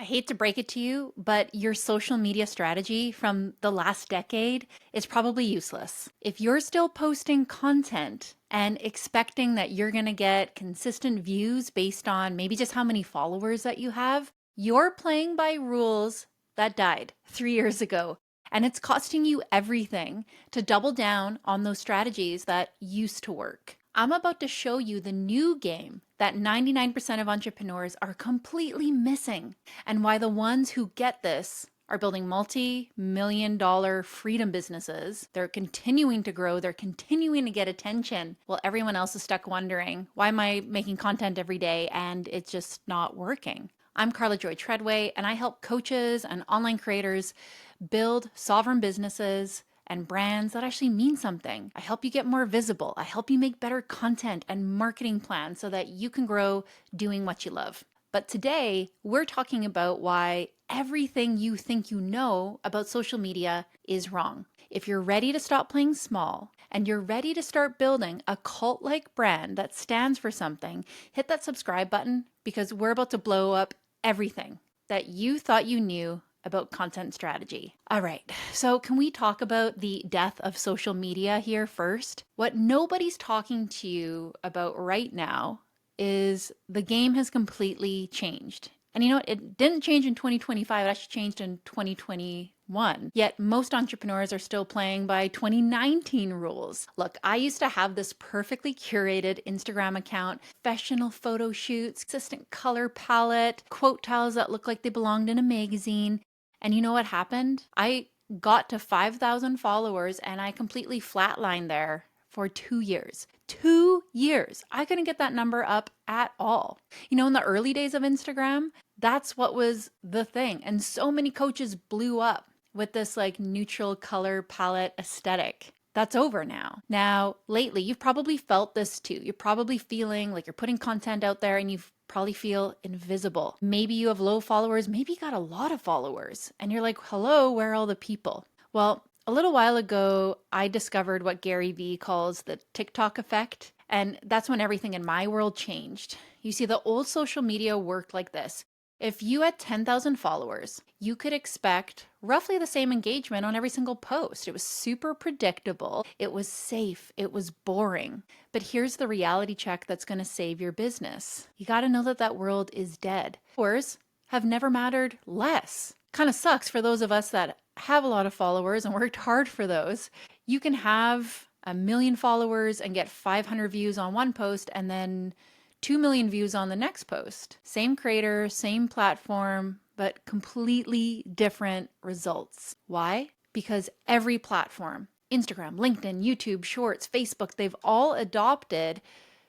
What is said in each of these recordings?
I hate to break it to you, but your social media strategy from the last decade is probably useless. If you're still posting content and expecting that you're going to get consistent views based on maybe just how many followers that you have, you're playing by rules that died 3 years ago. And it's costing you everything to double down on those strategies that used to work. I'm about to show you the new game that 99% of entrepreneurs are completely missing, and why the ones who get this are building multi-million-dollar freedom businesses. They're continuing to grow, they're continuing to get attention, while everyone else is stuck wondering, why am I making content every day and it's just not working? I'm Carla Joy Treadway, and I help coaches and online creators build sovereign businesses and brands that actually mean something. I help you get more visible. I help you make better content and marketing plans so that you can grow doing what you love. But today, we're talking about why everything you think you know about social media is wrong. If you're ready to stop playing small and you're ready to start building a cult-like brand that stands for something, hit that subscribe button, because we're about to blow up everything that you thought you knew about content strategy. All right, so can we talk about the death of social media here first? What nobody's talking to you about right now is the game has completely changed. And you know what? It didn't change in 2025, it actually changed in 2021. Yet most entrepreneurs are still playing by 2019 rules. Look, I used to have this perfectly curated Instagram account, professional photo shoots, consistent color palette, quote tiles that look like they belonged in a magazine. And you know what happened? I got to 5,000 followers and I completely flatlined there for 2 years. 2 years. I couldn't get that number up at all. You know, in the early days of Instagram, that's what was the thing. And so many coaches blew up with this like neutral color palette aesthetic. That's over now. Now, lately, you've probably felt this too. You're probably feeling like you're putting content out there and you probably feel invisible. Maybe you have low followers, maybe you got a lot of followers, and you're like, hello, where are all the people? Well, a little while ago, I discovered what Gary Vee calls the TikTok effect, and that's when everything in my world changed. You see, the old social media worked like this. If you had 10,000 followers, you could expect roughly the same engagement on every single post. It was super predictable, it was safe, it was boring. But here's the reality check that's going to save your business. You got to know that that world is dead. Followers have never mattered less. Kind of sucks for those of us that have a lot of followers and worked hard for those. You can have 1 million followers and get 500 views on one post and then 2 million views on the next post. Same creator, same platform, but completely different results. Why? Because every platform, Instagram, LinkedIn, YouTube, Shorts, Facebook, they've all adopted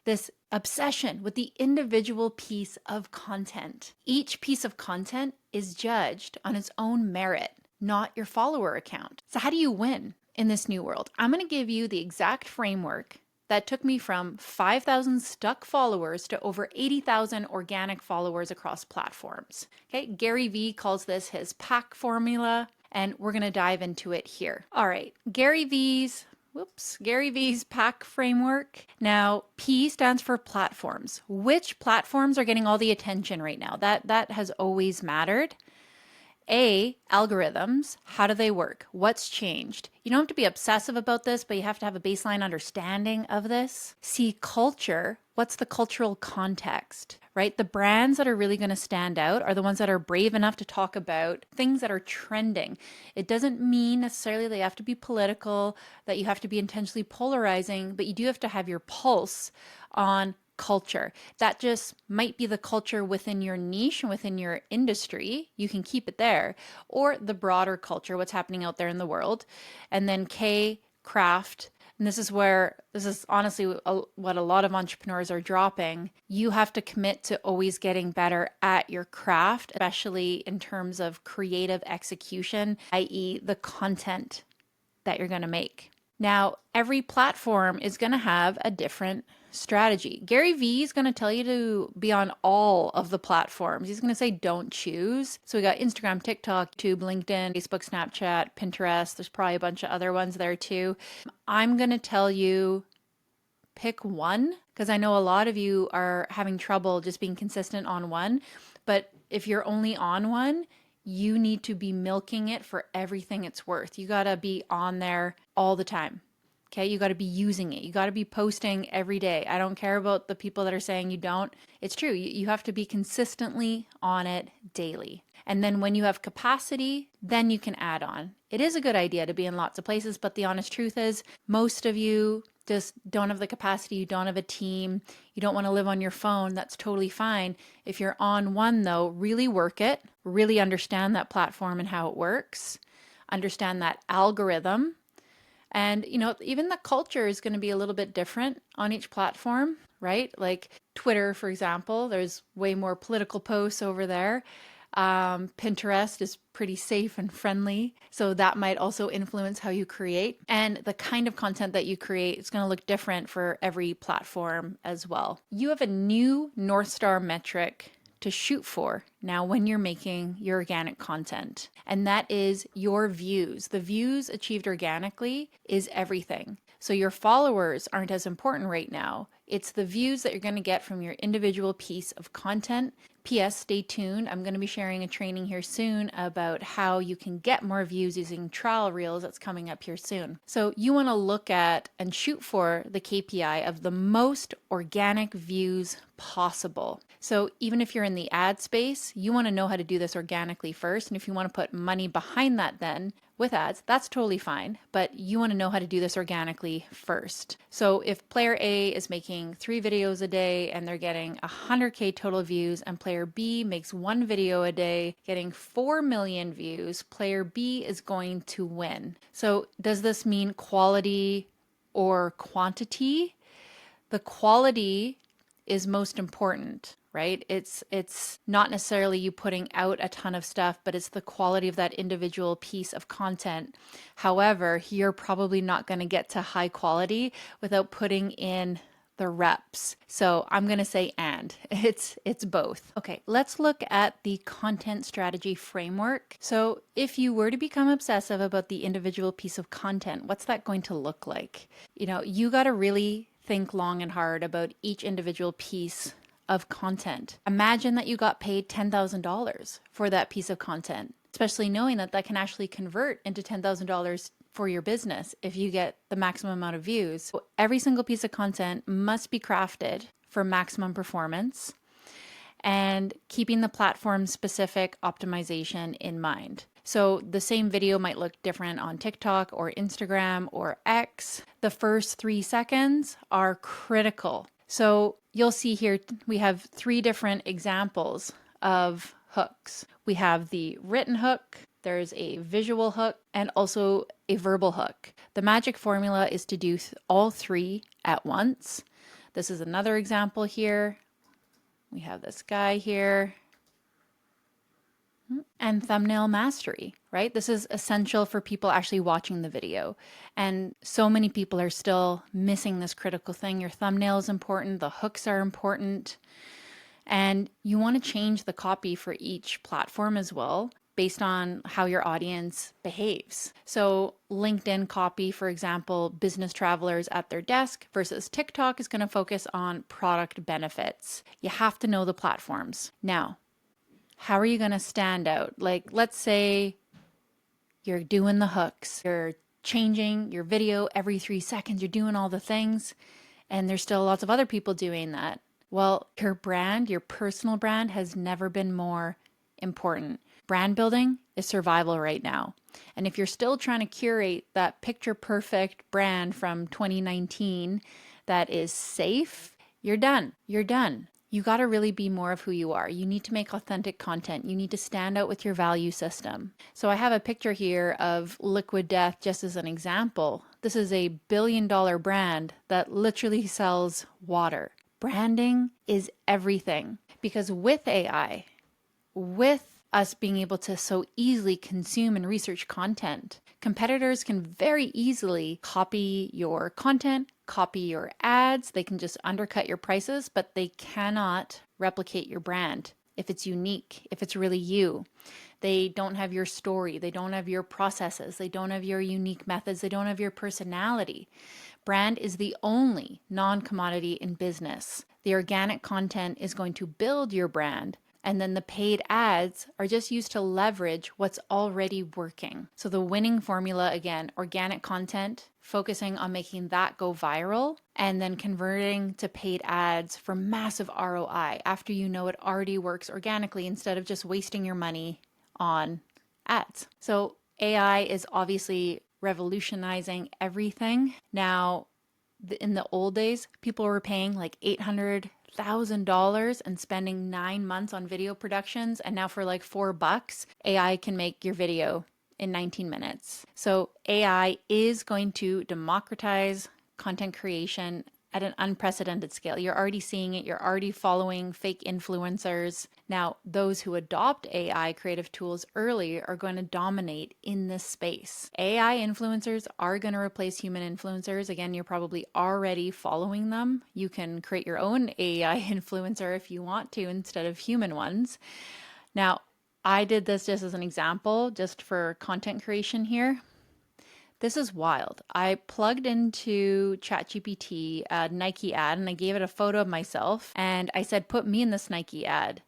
this obsession with the individual piece of content. Each piece of content is judged on its own merit, not your follower account. So how do you win in this new world? I'm going to give you the exact framework that took me from 5,000 stuck followers to over 80,000 organic followers across platforms. Okay, Gary Vee calls this his pack formula, and we're going to dive into it here. All right, Gary Vee's pack framework. Now, P stands for platforms. Which platforms are getting all the attention right now? That has always mattered. A, algorithms. How do they work? What's changed? You don't have to be obsessive about this, but you have to have a baseline understanding of this. C, culture. What's the cultural context, right? The brands that are really going to stand out are the ones that are brave enough to talk about things that are trending. It doesn't mean necessarily they have to be political, that you have to be intentionally polarizing, but you do have to have your pulse on culture. That just might be the culture within your niche and within your industry. You can keep it there, or the broader culture, what's happening out there in the world. And then K, craft. And this is honestly what a lot of entrepreneurs are dropping. You have to commit to always getting better at your craft, especially in terms of creative execution, i.e. the content that you're going to make. Now, every platform is going to have a different strategy. Gary Vee is going to tell you to be on all of the platforms. He's going to say don't choose. So we got Instagram, TikTok, YouTube, LinkedIn, Facebook, Snapchat, Pinterest. There's probably a bunch of other ones there too. I'm going to tell you pick one, because I know a lot of you are having trouble just being consistent on one. But if you're only on one, you need to be milking it for everything it's worth. You got to be on there all the time. Okay, you got to be using it. You got to be posting every day. I don't care about the people that are saying you don't. It's true. You have to be consistently on it daily. And then when you have capacity, then you can add on. It is a good idea to be in lots of places, but the honest truth is most of you just don't have the capacity. You don't have a team. You don't want to live on your phone. That's totally fine. If you're on one though, really work it, really understand that platform and how it works, understand that algorithm. And, even the culture is going to be a little bit different on each platform, right? Like Twitter, for example, there's way more political posts over there. Pinterest is pretty safe and friendly. So that might also influence how you create. And the kind of content that you create is going to look different for every platform as well. You have a new North Star metric to shoot for now when you're making your organic content, and that is your views. The views achieved organically is everything. So your followers aren't as important right now. It's the views that you're going to get from your individual piece of content. P.S. Stay tuned. I'm going to be sharing a training here soon about how you can get more views using trial reels. That's coming up here soon. So you want to look at and shoot for the KPI of the most organic views possible. So even if you're in the ad space, you want to know how to do this organically first. And if you want to put money behind that then with ads, that's totally fine. But you want to know how to do this organically first. So if player A is making 3 videos a day and they're getting 100K total views, and player B makes 1 video a day getting 4 million views, player B is going to win. So does this mean quality or quantity? The quality is most important, right? It's not necessarily you putting out a ton of stuff, but it's the quality of that individual piece of content. However, you're probably not going to get to high quality without putting in the reps. So I'm going to say and it's both. Okay, let's look at the content strategy framework. So if you were to become obsessive about the individual piece of content, what's that going to look like? You got to really think long and hard about each individual piece of content. Imagine that you got paid $10,000 for that piece of content, especially knowing that that can actually convert into $10,000 for your business if you get the maximum amount of views. So every single piece of content must be crafted for maximum performance and keeping the platform specific optimization in mind. So the same video might look different on TikTok or Instagram or X. The first 3 seconds are critical. So you'll see here we have 3 different examples of hooks. We have the written hook, there's a visual hook, and also a verbal hook. The magic formula is to do all 3 at once. This is another example here. We have this guy here. And thumbnail mastery, right? This is essential for people actually watching the video. And so many people are still missing this critical thing. Your thumbnail is important, the hooks are important, and you want to change the copy for each platform as well, based on how your audience behaves. So LinkedIn copy, for example, business travelers at their desk, versus TikTok is going to focus on product benefits. You have to know the platforms. Now, how are you going to stand out? Like, let's say you're doing the hooks, you're changing your video every 3 seconds, you're doing all the things, and there's still lots of other people doing that. Well, your brand, your personal brand has never been more important. Brand building is survival right now. And if you're still trying to curate that picture perfect brand from 2019 that is safe, you're done. You're done. You got to really be more of who you are. You need to make authentic content. You need to stand out with your value system. So I have a picture here of Liquid Death just as an example. This is a billion-dollar brand that literally sells water. Branding is everything, because with AI, with us being able to so easily consume and research content, competitors can very easily copy your content, copy your ads. They can just undercut your prices, but they cannot replicate your brand if it's unique, if it's really you. They don't have your story. They don't have your processes. They don't have your unique methods. They don't have your personality. Brand is the only non-commodity in business. The organic content is going to build your brand, And then the paid ads are just used to leverage what's already working. So the winning formula, again, organic content, focusing on making that go viral, and then converting to paid ads for massive ROI after you know it already works organically instead of just wasting your money on ads. So AI is obviously revolutionizing everything. Now, in the old days, people were paying like $800,000 and spending 9 months on video productions. And now for like $4, AI can make your video in 19 minutes. So AI is going to democratize content creation at an unprecedented scale. You're already seeing it. You're already following fake influencers. Now, those who adopt AI creative tools early are going to dominate in this space. AI influencers are going to replace human influencers. Again, you're probably already following them. You can create your own AI influencer if you want to instead of human ones. Now, I did this just as an example, just for content creation here. This is wild. I plugged into ChatGPT a Nike ad and I gave it a photo of myself and I said, put me in this Nike ad.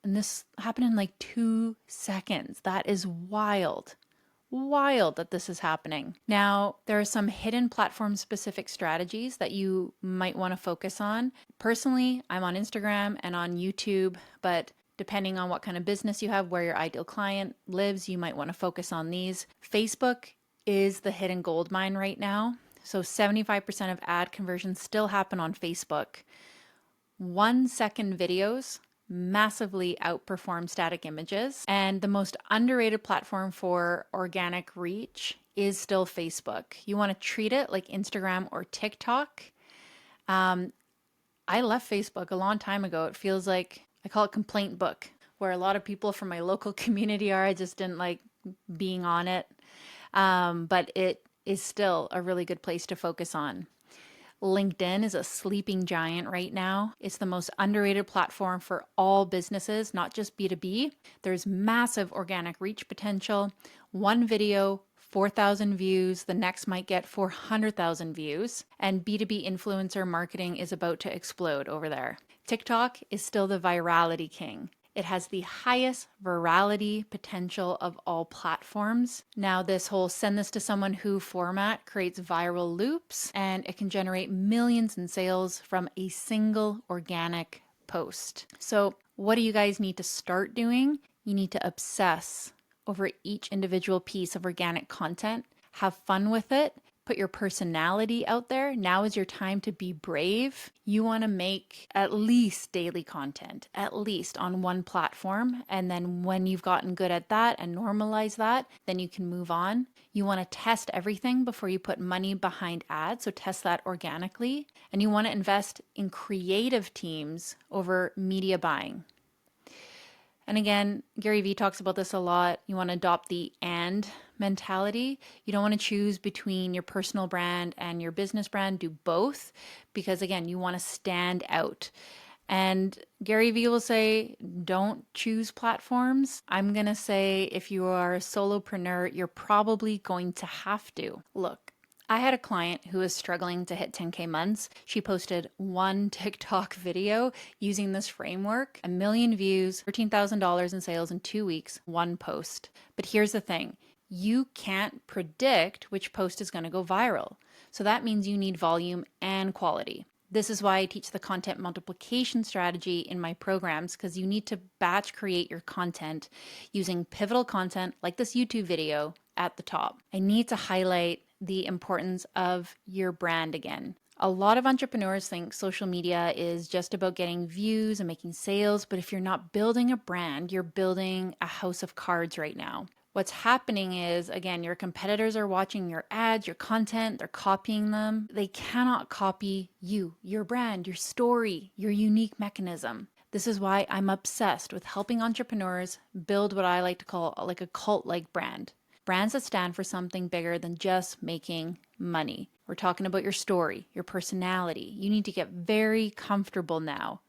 And this happened in like 2 seconds. That is wild. Wild that this is happening. Now, there are some hidden platform specific strategies that you might want to focus on. Personally, I'm on Instagram and on YouTube, but depending on what kind of business you have, where your ideal client lives, you might want to focus on these. Facebook is the hidden gold mine right now. So 75% of ad conversions still happen on Facebook. 1-second videos massively outperform static images. And the most underrated platform for organic reach is still Facebook. You want to treat it like Instagram or TikTok. I left Facebook a long time ago. It feels like, I call it complaint book, where a lot of people from my local community are. I just didn't like being on it. But it is still a really good place to focus on. LinkedIn is a sleeping giant right now. It's the most underrated platform for all businesses, not just B2B. There's massive organic reach potential. One video, 4,000 views. The next might get 400,000 views. And B2B influencer marketing is about to explode over there. TikTok is still the virality king. It has the highest virality potential of all platforms. Now, this whole send this to someone who format creates viral loops, and it can generate millions in sales from a single organic post. So what do you guys need to start doing? You need to obsess over each individual piece of organic content. Have fun with it. Put your personality out there. Now is your time to be brave. You want to make at least daily content, at least on one platform. And then when you've gotten good at that and normalize that, then you can move on. You want to test everything before you put money behind ads. So test that organically. And you want to invest in creative teams over media buying. And again, Gary Vee talks about this a lot. You want to adopt the and mentality. You don't want to choose between your personal brand and your business brand. Do both because, again, you want to stand out. And Gary Vee will say, don't choose platforms. I'm going to say if you are a solopreneur, you're probably going to have to. Look, I had a client who was struggling to hit 10K months. She posted one TikTok video using this framework, 1 million views, $13,000 in sales in 2 weeks, one post. But here's the thing. You can't predict which post is going to go viral. So that means you need volume and quality. This is why I teach the content multiplication strategy in my programs, because you need to batch create your content using pivotal content like this YouTube video at the top. I need to highlight the importance of your brand again. A lot of entrepreneurs think social media is just about getting views and making sales, but if you're not building a brand, you're building a house of cards right now. What's happening is, again, your competitors are watching your ads, your content, they're copying them. They cannot copy you, your brand, your story, your unique mechanism. This is why I'm obsessed with helping entrepreneurs build what I like to call like a cult-like brand. Brands that stand for something bigger than just making money. We're talking about your story, your personality. You need to get very comfortable now,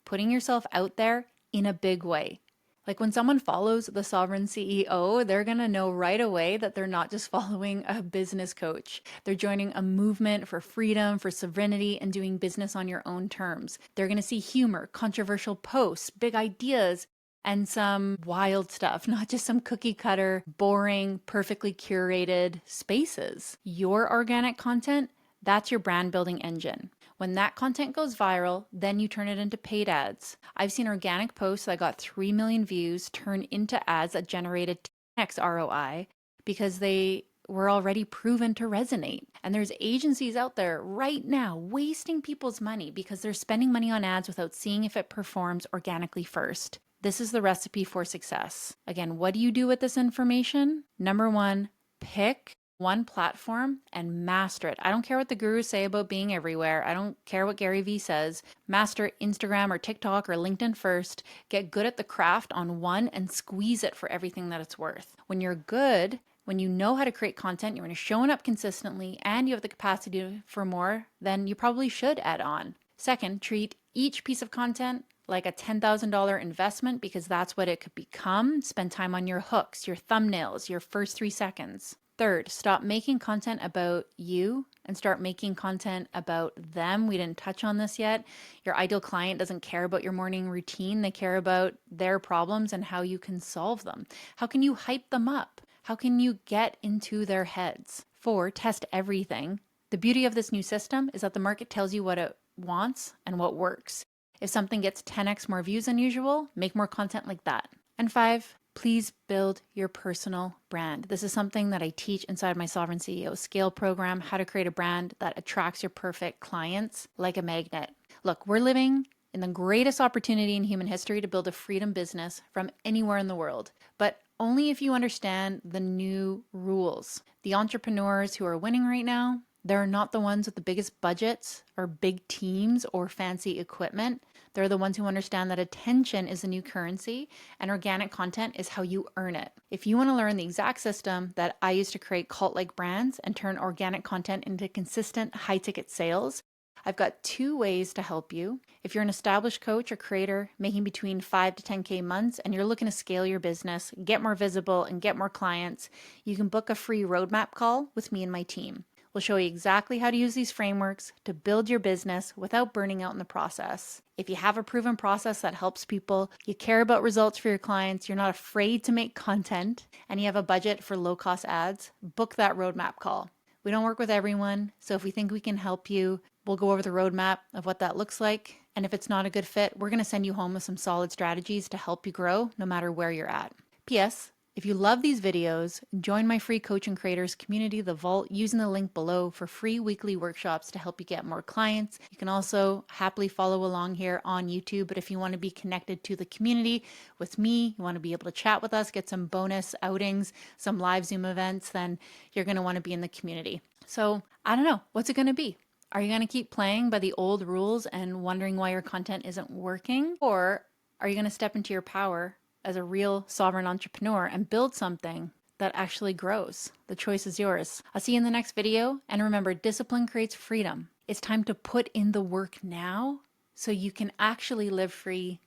putting yourself out there in a big way. Like when someone follows the Sovereign CEO, they're going to know right away that they're not just following a business coach. They're joining a movement for freedom, for sovereignty, and doing business on your own terms. They're going to see humor, controversial posts, big ideas, and some wild stuff, not just some cookie cutter, boring, perfectly curated spaces. Your organic content, that's your brand building engine. When that content goes viral, then you turn it into paid ads. I've seen organic posts that got 3 million views turn into ads that generated 10x ROI because they were already proven to resonate. And there's agencies out there right now wasting people's money because they're spending money on ads without seeing if it performs organically first. This is the recipe for success. Again, what do you do with this information? Number one, pick one platform and master it. I don't care what the gurus say about being everywhere. I don't care what Gary Vee says. Master Instagram or TikTok or LinkedIn first. Get good at the craft on one and squeeze it for everything that it's worth. When you're good, when you know how to create content, you're showing up consistently, and you have the capacity for more, then you probably should add on. Second, treat each piece of content like a $10,000 investment because that's what it could become. Spend time on your hooks, your thumbnails, your first 3 seconds. Third, stop making content about you and start making content about them. We didn't touch on this yet. Your ideal client doesn't care about your morning routine. They care about their problems and how you can solve them. How can you hype them up? How can you get into their heads? 4, test everything. The beauty of this new system is that the market tells you what it wants and what works. If something gets 10x more views than usual, make more content like that. And 5, please build your personal brand. This is something that I teach inside my Sovereign CEO Scale program, how to create a brand that attracts your perfect clients like a magnet. Look, we're living in the greatest opportunity in human history to build a freedom business from anywhere in the world, but only if you understand the new rules. The entrepreneurs who are winning right now, they're not the ones with the biggest budgets or big teams or fancy equipment. They're the ones who understand that attention is the new currency and organic content is how you earn it. If you want to learn the exact system that I use to create cult-like brands and turn organic content into consistent high-ticket sales, I've got 2 ways to help you. If you're an established coach or creator making between 5 to 10K months and you're looking to scale your business, get more visible, and get more clients, you can book a free roadmap call with me and my team. We'll show you exactly how to use these frameworks to build your business without burning out in the process. If you have a proven process that helps people, you care about results for your clients, you're not afraid to make content, and you have a budget for low-cost ads, book that roadmap call. We don't work with everyone, so if we think we can help you, we'll go over the roadmap of what that looks like. And if it's not a good fit, we're going to send you home with some solid strategies to help you grow no matter where you're at. P.S. If you love these videos, join my free coach and creators community, The Vault, using the link below for free weekly workshops to help you get more clients. You can also happily follow along here on YouTube, but if you want to be connected to the community with me, you want to be able to chat with us, get some bonus outings, some live Zoom events, then you're going to want to be in the community. So I don't know, what's it going to be? Are you going to keep playing by the old rules and wondering why your content isn't working? Or are you going to step into your power as a real sovereign entrepreneur and build something that actually grows? The choice is yours. I'll see you in the next video. And remember, discipline creates freedom. It's time to put in the work now so you can actually live free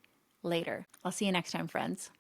later. I'll see you next time, friends.